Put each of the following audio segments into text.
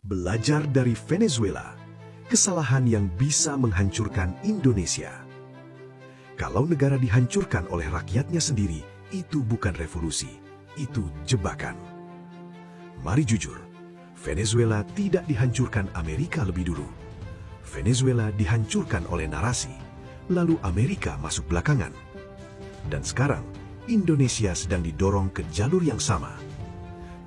Belajar dari Venezuela, kesalahan yang bisa menghancurkan Indonesia. Kalau negara dihancurkan oleh rakyatnya sendiri, itu bukan revolusi, itu jebakan. Mari jujur, Venezuela tidak dihancurkan Amerika lebih dulu. Venezuela dihancurkan oleh narasi, lalu Amerika masuk belakangan. Dan sekarang, Indonesia sedang didorong ke jalur yang sama.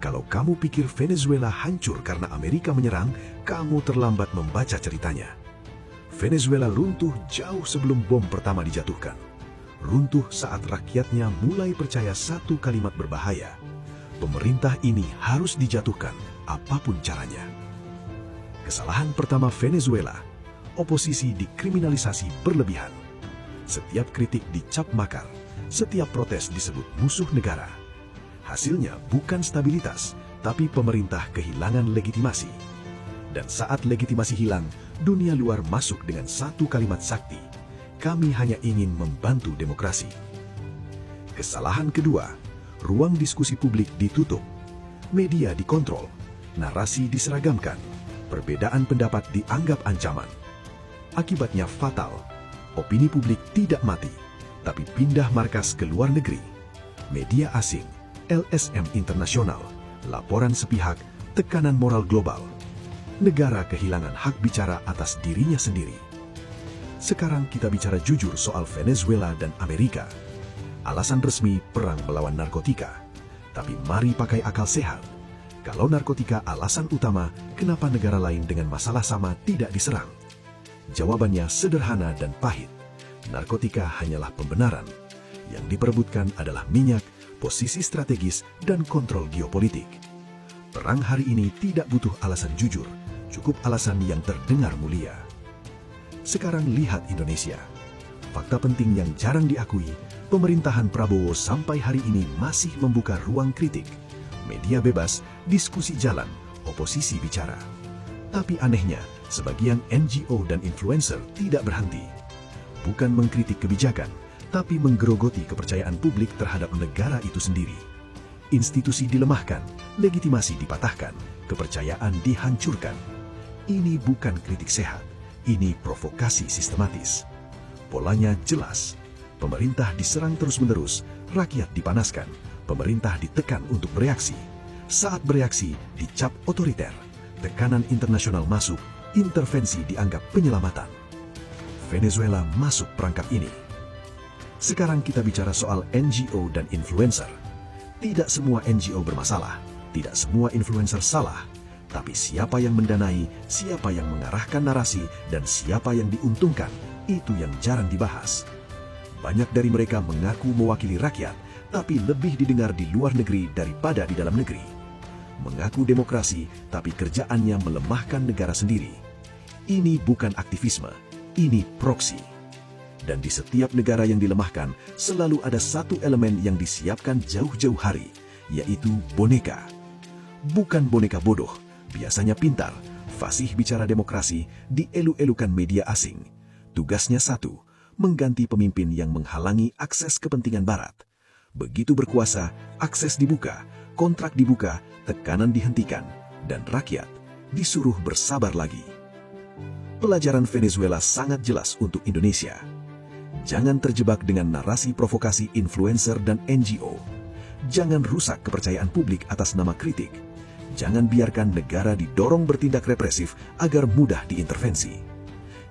Kalau kamu pikir Venezuela hancur karena Amerika menyerang, kamu terlambat membaca ceritanya. Venezuela runtuh jauh sebelum bom pertama dijatuhkan. Runtuh saat rakyatnya mulai percaya satu kalimat berbahaya. Pemerintah ini harus dijatuhkan, apapun caranya. Kesalahan pertama Venezuela, oposisi dikriminalisasi berlebihan. Setiap kritik dicap makar, setiap protes disebut musuh negara. Hasilnya bukan stabilitas, tapi pemerintah kehilangan legitimasi. Dan saat legitimasi hilang, dunia luar masuk dengan satu kalimat sakti. Kami hanya ingin membantu demokrasi. Kesalahan kedua, ruang diskusi publik ditutup. Media dikontrol, narasi diseragamkan, perbedaan pendapat dianggap ancaman. Akibatnya fatal, opini publik tidak mati, tapi pindah markas ke luar negeri. Media asing, LSM internasional, laporan sepihak, tekanan moral global. Negara kehilangan hak bicara atas dirinya sendiri. Sekarang kita bicara jujur soal Venezuela dan Amerika. Alasan resmi perang melawan narkotika. Tapi mari pakai akal sehat. Kalau narkotika alasan utama, kenapa negara lain dengan masalah sama tidak diserang? Jawabannya sederhana dan pahit. Narkotika hanyalah pembenaran. Yang diperebutkan adalah minyak, posisi strategis, dan kontrol geopolitik. Perang hari ini tidak butuh alasan jujur, cukup alasan yang terdengar mulia. Sekarang lihat Indonesia. Fakta penting yang jarang diakui, pemerintahan Prabowo sampai hari ini masih membuka ruang kritik. Media bebas, diskusi jalan, oposisi bicara. Tapi anehnya, sebagian NGO dan influencer tidak berhenti. Bukan mengkritik kebijakan, tapi menggerogoti kepercayaan publik terhadap negara itu sendiri. Institusi dilemahkan, legitimasi dipatahkan, kepercayaan dihancurkan. Ini bukan kritik sehat, ini provokasi sistematis. Polanya jelas, pemerintah diserang terus-menerus, rakyat dipanaskan, pemerintah ditekan untuk bereaksi. Saat bereaksi, dicap otoriter, tekanan internasional masuk, intervensi dianggap penyelamatan. Venezuela masuk perangkap ini. Sekarang kita bicara soal NGO dan influencer. Tidak semua NGO bermasalah, tidak semua influencer salah. Tapi siapa yang mendanai, siapa yang mengarahkan narasi, dan siapa yang diuntungkan, itu yang jarang dibahas. Banyak dari mereka mengaku mewakili rakyat, tapi lebih didengar di luar negeri daripada di dalam negeri. Mengaku demokrasi, tapi kerjaannya melemahkan negara sendiri. Ini bukan aktivisme, ini proksi. Dan di setiap negara yang dilemahkan, selalu ada satu elemen yang disiapkan jauh-jauh hari, yaitu boneka. Bukan boneka bodoh, biasanya pintar, fasih bicara demokrasi, dielu-elukan media asing. Tugasnya satu, mengganti pemimpin yang menghalangi akses kepentingan Barat. Begitu berkuasa, akses dibuka, kontrak dibuka, tekanan dihentikan, dan rakyat disuruh bersabar lagi. Pelajaran Venezuela sangat jelas untuk Indonesia. Jangan terjebak dengan narasi provokasi influencer dan NGO. Jangan rusak kepercayaan publik atas nama kritik. Jangan biarkan negara didorong bertindak represif agar mudah diintervensi.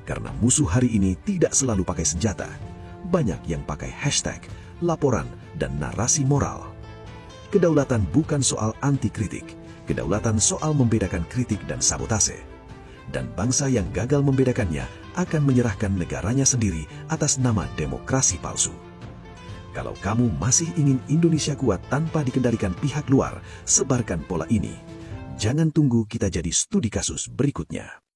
Karena musuh hari ini tidak selalu pakai senjata. Banyak yang pakai hashtag, laporan, dan narasi moral. Kedaulatan bukan soal anti-kritik. Kedaulatan soal membedakan kritik dan sabotase. Dan bangsa yang gagal membedakannya akan menyerahkan negaranya sendiri atas nama demokrasi palsu. Kalau kamu masih ingin Indonesia kuat tanpa dikendalikan pihak luar, sebarkan pola ini. Jangan tunggu kita jadi studi kasus berikutnya.